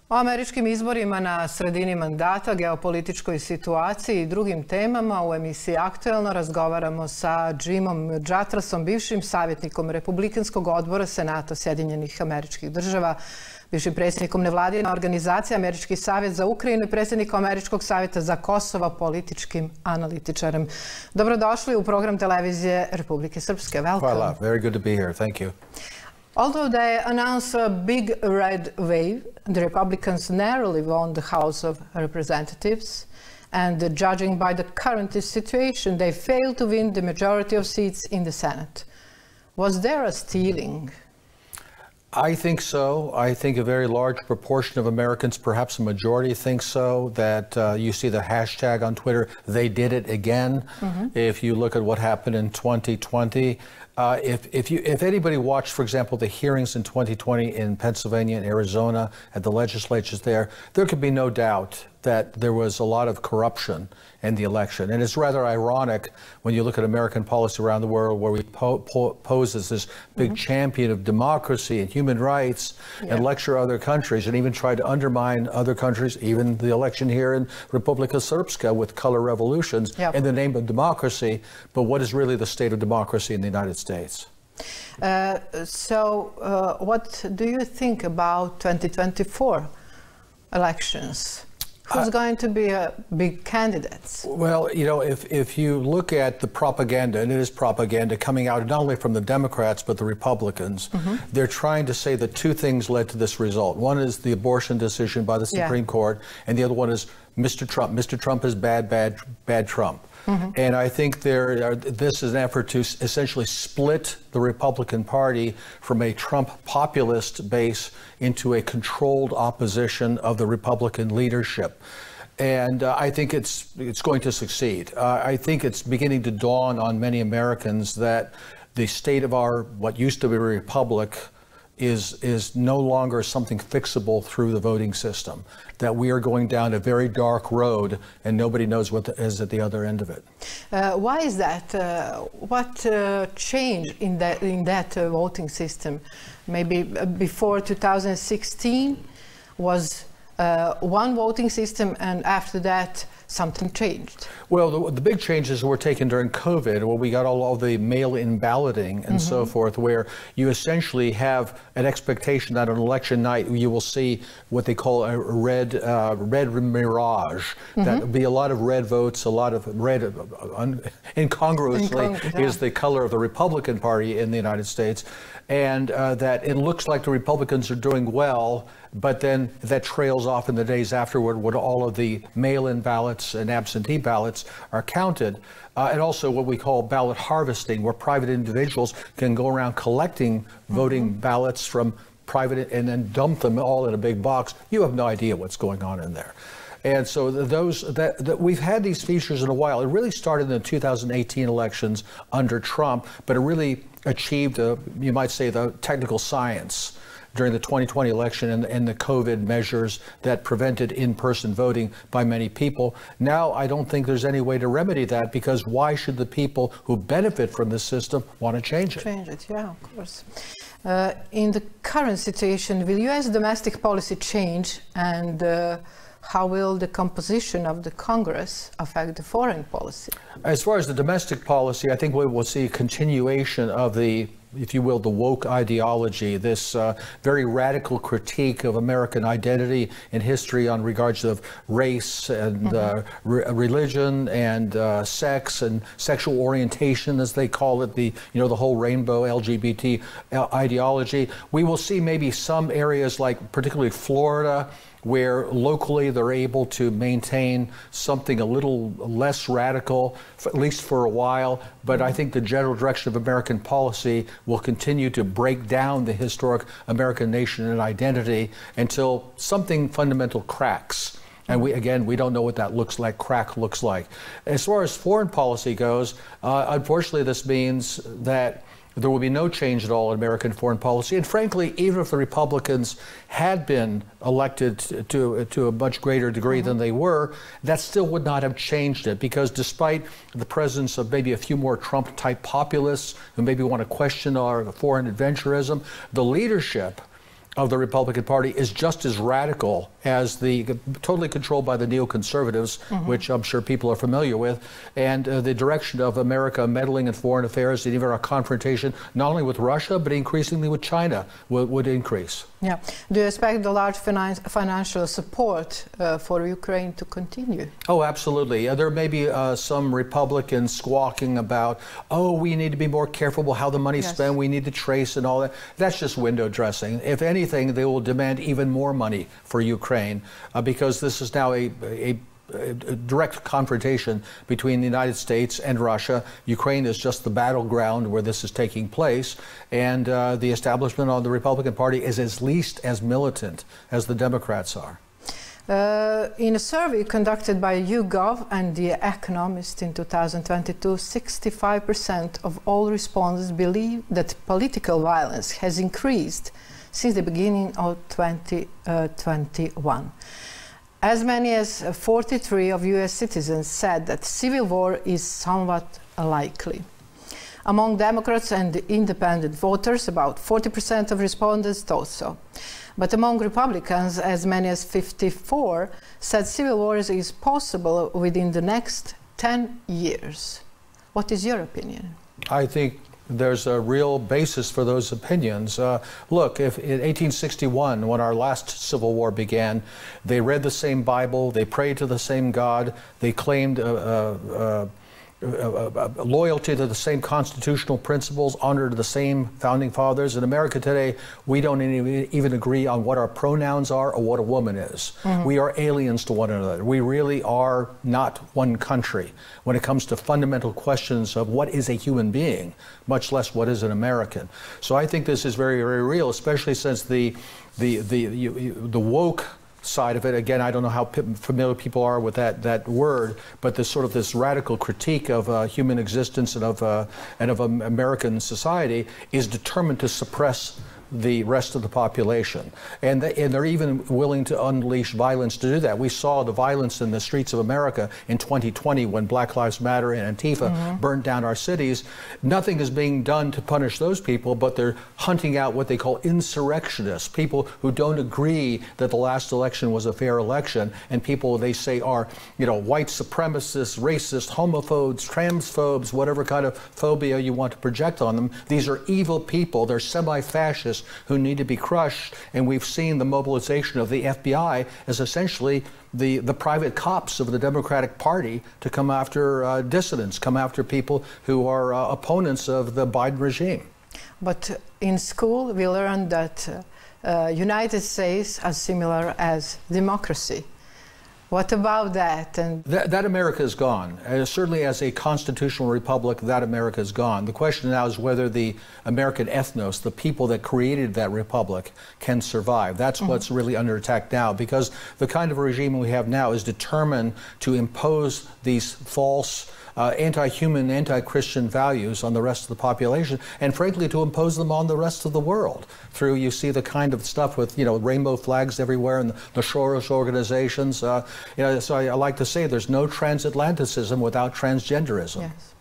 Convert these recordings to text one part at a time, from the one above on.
O američkim izborima na sredini mandata, geopolitičkoj situaciji i drugim temama u emisiji Aktuelno razgovaramo sa Džimom Džatrasom, bivšim savjetnikom Republikanskog odbora Senata Sjedinjenih Američkih Država, bivšim predsjednikom nevladine organizacije Američki savjet za Ukrajinu i predsjednikom Američkog savjeta za Kosovo, političkim analitičarem. Dobrodošli u program televizije Republike Srpske. Welcome. Hvala. Very good to be here. Thank you. Although they announced a big red wave, the Republicans narrowly won the House of Representatives, and judging by the current situation, they failed to win the majority of seats in the Senate. Was there a stealing? I think so. I think a very large proportion of Americans, perhaps a majority, think so. That you see the hashtag on Twitter, they did it again. If you look at what happened in 2020, if anybody watched, for example, the hearings in 2020 in Pennsylvania and Arizona at the legislatures there could be no doubt that there was a lot of corruption in the election. And it's rather ironic when you look at American policy around the world where we pose as this big champion of democracy and human rights and lecture other countries and even try to undermine other countries, even the election here in Republika Srpska with color revolutions in the name of democracy. But what is really the state of democracy in the United States? What do you think about 2024 elections? Who's going to be big candidates? Well, you know, if you look at the propaganda, and it is propaganda coming out not only from the Democrats but the Republicans, they're trying to say that two things led to this result. One is the abortion decision by the Supreme Court, and the other one is Mr. Trump. Mr. Trump is bad, bad, bad Trump. And I think this is an effort to essentially split the Republican Party from a Trump populist base into a controlled opposition of the Republican leadership. And I think it's going to succeed. I think it's beginning to dawn on many Americans that the state of our, what used to be a republic, is no longer something fixable through the voting system, that we are going down a very dark road and nobody knows what is at the other end of it. Why is that? What changed in that voting system? Maybe before 2016 was one voting system, and after that something changed. Well, the big changes were taken during COVID, where we got all the mail-in balloting and so forth, where you essentially have an expectation that on election night you will see what they call a red mirage. That would be a lot of red votes, a lot of red, incongruously is the color of the Republican Party in the United States, and that it looks like the Republicans are doing well, but then that trails off in the days afterward when all of the mail-in ballots and absentee ballots are counted. And also what we call ballot harvesting, where private individuals can go around collecting voting ballots from private and then dump them all in a big box. You have no idea what's going on in there. And so we've had these features in a while. It really started in the 2018 elections under Trump, but it really achieved, you might say, the technical science during the 2020 election and the COVID measures that prevented in-person voting by many people. Now, I don't think there's any way to remedy that, because why should the people who benefit from this system want to change it? Change it, yeah, of course. In the current situation, will U.S. domestic policy change, and how will the composition of the Congress affect the foreign policy? As far as the domestic policy, I think we will see a continuation of the, if you will, the woke ideology, this very radical critique of American identity and history on regards of race and religion and sex and sexual orientation, as they call it, the whole rainbow LGBT ideology. We will see maybe some areas like particularly Florida, where locally they're able to maintain something a little less radical, at least for a while. But I think the general direction of American policy will continue to break down the historic American nation and identity until something fundamental cracks. And we don't know what that crack looks like. As far as foreign policy goes, unfortunately, this means that there will be no change at all in American foreign policy. And frankly, even if the Republicans had been elected to a much greater degree than they were, that still would not have changed it, because despite the presence of maybe a few more Trump-type populists who maybe want to question our foreign adventurism, the leadership of the Republican Party is just as radical as the totally controlled by the neoconservatives, which I'm sure people are familiar with, and the direction of America meddling in foreign affairs and even our confrontation not only with Russia but increasingly with China would increase. Yeah. Do you expect the large financial support for Ukraine to continue? Oh, absolutely. There may be some Republicans squawking about, oh, we need to be more careful about how the money's spent, we need to trace and all that. That's just window dressing. If anything, they will demand even more money for Ukraine because this is now a direct confrontation between the United States and Russia. Ukraine is just the battleground where this is taking place, and the establishment of the Republican Party is at least as militant as the Democrats are. In a survey conducted by YouGov and The Economist in 2022, 65% of all respondents believe that political violence has increased since the beginning of 2021. As many as 43 of US citizens said that civil war is somewhat likely. Among Democrats and independent voters, about 40% of respondents thought so. But among Republicans, as many as 54 said civil war is possible within the next 10 years. What is your opinion? I think there's a real basis for those opinions. Look, if in 1861, when our last civil war began, they read the same Bible, they prayed to the same God, they claimed loyalty to the same constitutional principles, honor to the same founding fathers. In America today, we don't even agree on what our pronouns are or what a woman is. We are aliens to one another. We really are not one country when it comes to fundamental questions of what is a human being, much less what is an American. So I think this is very, very real, especially since the woke side of it. Again, I don't know how familiar people are with that word, but this radical critique of human existence and of American society is determined to suppress the rest of the population. And they're even willing to unleash violence to do that. We saw the violence in the streets of America in 2020 when Black Lives Matter and Antifa burned down our cities. Nothing is being done to punish those people, but they're hunting out what they call insurrectionists, people who don't agree that the last election was a fair election, and people they say are, white supremacists, racists, homophobes, transphobes, whatever kind of phobia you want to project on them. These are evil people. They're semi-fascist who need to be crushed, and we've seen the mobilization of the FBI as essentially the private cops of the Democratic Party to come after dissidents, come after people who are opponents of the Biden regime. But in school we learned that United States are similar as democracy. What about that? And that America is gone. Certainly as a constitutional republic, that America is gone. The question now is whether the American ethnos, the people that created that republic, can survive. That's what's really under attack now, because the kind of regime we have now is determined to impose these false anti-human, anti-Christian values on the rest of the population, and frankly to impose them on the rest of the world through, you see the kind of stuff with, rainbow flags everywhere and the Soros organizations. So I like to say there's no transatlanticism without transgenderism. Yes.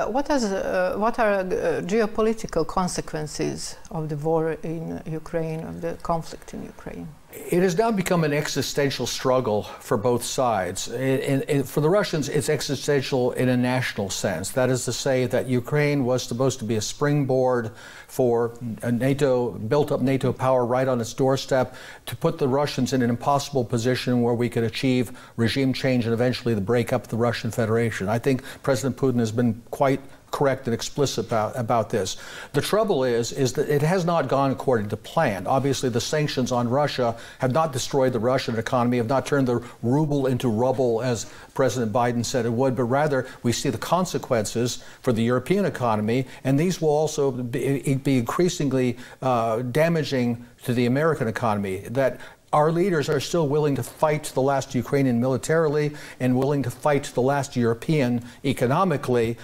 What are geopolitical consequences of the war in Ukraine, of the conflict in Ukraine? It has now become an existential struggle for both sides. For the Russians, it's existential in a national sense. That is to say that Ukraine was supposed to be a springboard for a built-up NATO power right on its doorstep, to put the Russians in an impossible position where we could achieve regime change and eventually the breakup of the Russian Federation. I think President Putin has been quite correct and explicit about this. The trouble is that it has not gone according to plan. Obviously, the sanctions on Russia have not destroyed the Russian economy, have not turned the ruble into rubble, as President Biden said it would, but rather we see the consequences for the European economy, and these will also be increasingly damaging to the American economy. That our leaders are still willing to fight the last Ukrainian militarily and willing to fight the last European economically.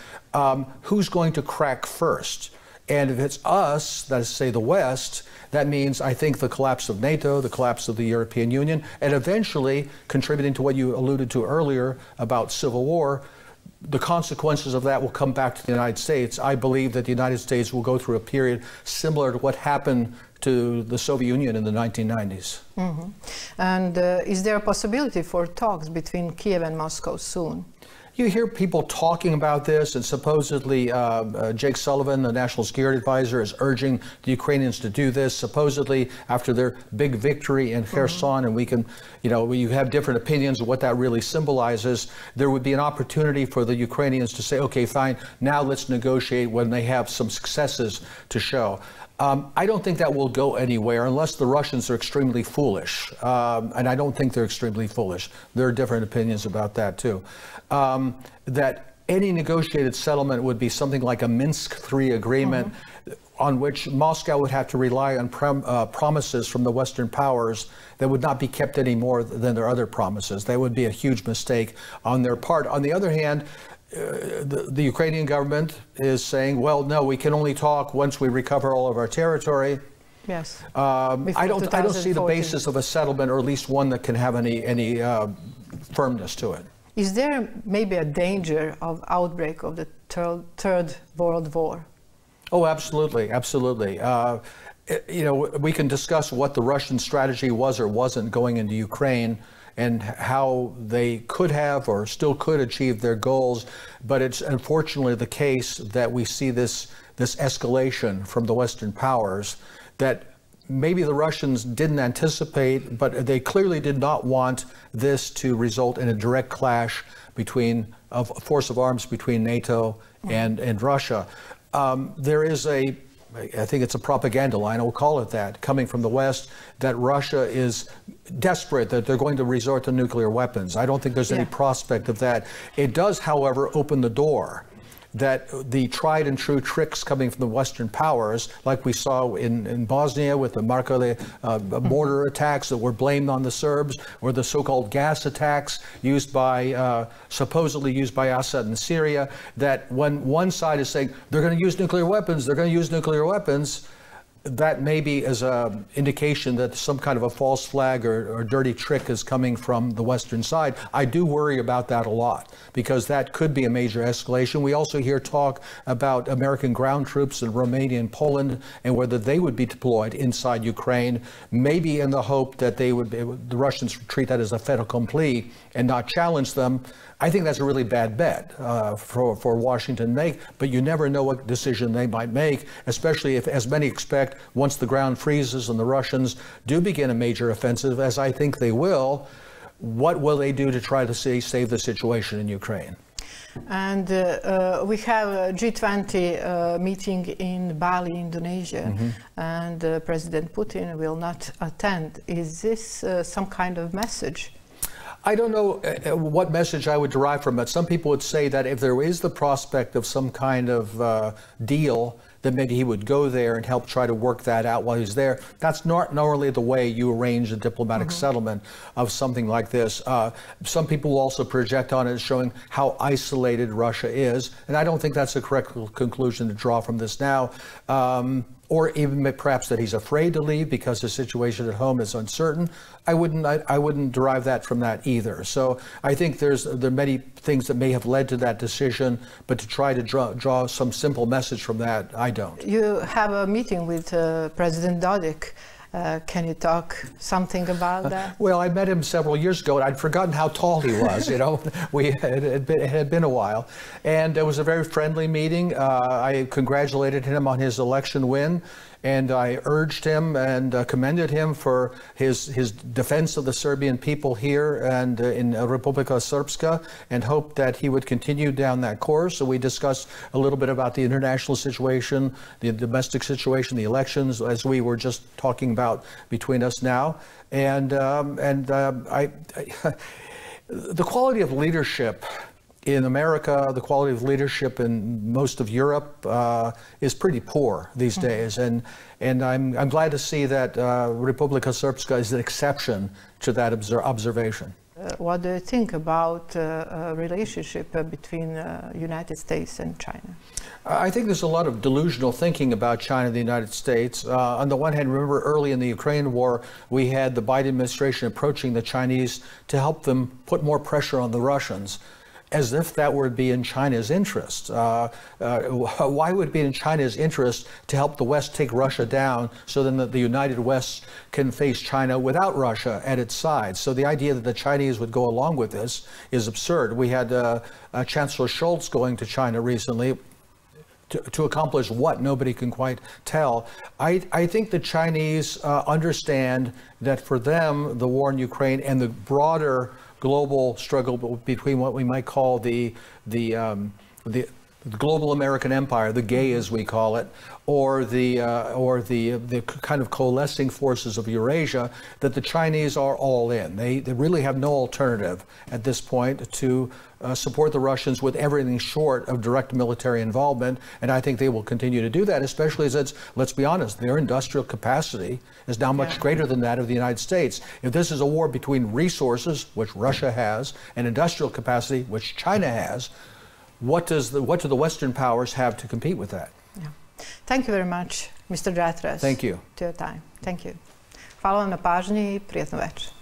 Who's going to crack first? And if it's us, that is to say the West, that means, I think, the collapse of NATO, the collapse of the European Union, and eventually, contributing to what you alluded to earlier about civil war, the consequences of that will come back to the United States. I believe that the United States will go through a period similar to what happened to the Soviet Union in the 1990s. Mm-hmm. And is there a possibility for talks between Kiev and Moscow soon? You hear people talking about this, and supposedly Jake Sullivan, the National Security Advisor, is urging the Ukrainians to do this, supposedly after their big victory in Kherson, and we can, you have different opinions of what that really symbolizes. There would be an opportunity for the Ukrainians to say, okay, fine, now let's negotiate when they have some successes to show. I don't think that will go anywhere unless the Russians are extremely foolish, and I don't think they're extremely foolish. There are different opinions about that too. That any negotiated settlement would be something like a Minsk III agreement on which Moscow would have to rely on promises from the Western powers that would not be kept any more than their other promises. That would be a huge mistake on their part. On the other hand, the Ukrainian government is saying, well, no, we can only talk once we recover all of our territory. Yes. I don't see the basis of a settlement, or at least one that can have any firmness to it. Is there maybe a danger of outbreak of the third World War? Oh, absolutely, absolutely. We can discuss what the Russian strategy was or wasn't going into Ukraine, and how they could have or still could achieve their goals. But it's unfortunately the case that we see this escalation from the Western powers that maybe the Russians didn't anticipate, but they clearly did not want this to result in a direct clash between a force of arms between NATO and Russia. There is I think it's a propaganda line, I'll call it that, coming from the West, that Russia is desperate, that they're going to resort to nuclear weapons. I don't think there's any prospect of that. It does, however, open the door that the tried and true tricks coming from the Western powers, like we saw in Bosnia with the Markale mortar attacks that were blamed on the Serbs, or the so-called gas attacks used by, supposedly used by Assad in Syria, that when one side is saying they're going to use nuclear weapons, they're going to use nuclear weapons, that maybe is an indication that some kind of a false flag or dirty trick is coming from the Western side. I do worry about that a lot, because that could be a major escalation. We also hear talk about American ground troops in Romania and Poland, and whether they would be deployed inside Ukraine, maybe in the hope that the Russians treat that as a fait accompli and not challenge them. I think that's a really bad bet for Washington to make, but you never know what decision they might make, especially if, as many expect, once the ground freezes and the Russians do begin a major offensive, as I think they will, what will they do to try to save the situation in Ukraine? And we have a G20 meeting in Bali, Indonesia, and President Putin will not attend. Is this some kind of message? I don't know what message I would derive from it. Some people would say that if there is the prospect of some kind of deal, then maybe he would go there and help try to work that out while he's there. That's not normally the way you arrange a diplomatic settlement of something like this. Some people will also project on it as showing how isolated Russia is, and I don't think that's a correct conclusion to draw from this now. Or even perhaps that he's afraid to leave because the situation at home is uncertain. I wouldn't derive that from that either. So I think there are many things that may have led to that decision, but to try to draw some simple message from that, I don't. You have a meeting with President Dodik. Can you talk something about that? Well, I met him several years ago, and I'd forgotten how tall he was. It had been a while, and it was a very friendly meeting. I congratulated him on his election win, and I urged him and commended him for his defense of the Serbian people here and in Republika Srpska, and hoped that he would continue down that course. So we discussed a little bit about the international situation, the domestic situation, the elections, as we were just talking about between us now. And the quality of leadership in America, the quality of leadership in most of Europe is pretty poor these days, and I'm glad to see that Republika Srpska is an exception to that observation. What do you think about a relationship between United States and China? I think there's a lot of delusional thinking about China and the United States. On the one hand, remember early in the Ukraine war, we had the Biden administration approaching the Chinese to help them put more pressure on the Russians. as if that would be in China's interest. Why would it be in China's interest to help the West take Russia down so then that the United West can face China without Russia at its side? So the idea that the Chinese would go along with this is absurd. We had Chancellor Scholz going to China recently. To accomplish what? Nobody can quite tell. I think the Chinese understand that for them, the war in Ukraine and the broader global struggle between what we might call the global American empire, the gay as we call it, or the kind of coalescing forces of Eurasia, that the Chinese are all in. They really have no alternative at this point to support the Russians with everything short of direct military involvement, and I think they will continue to do that, especially as let's be honest, their industrial capacity is now much greater than that of the United States. If this is a war between resources, which Russia has, and industrial capacity, which China has, what do the Western powers have to compete with that? Yeah. Thank you very much, Mr. Džatras. Thank you. To your time. Thank you. Hvala vam na pažnji i prijatnu večer.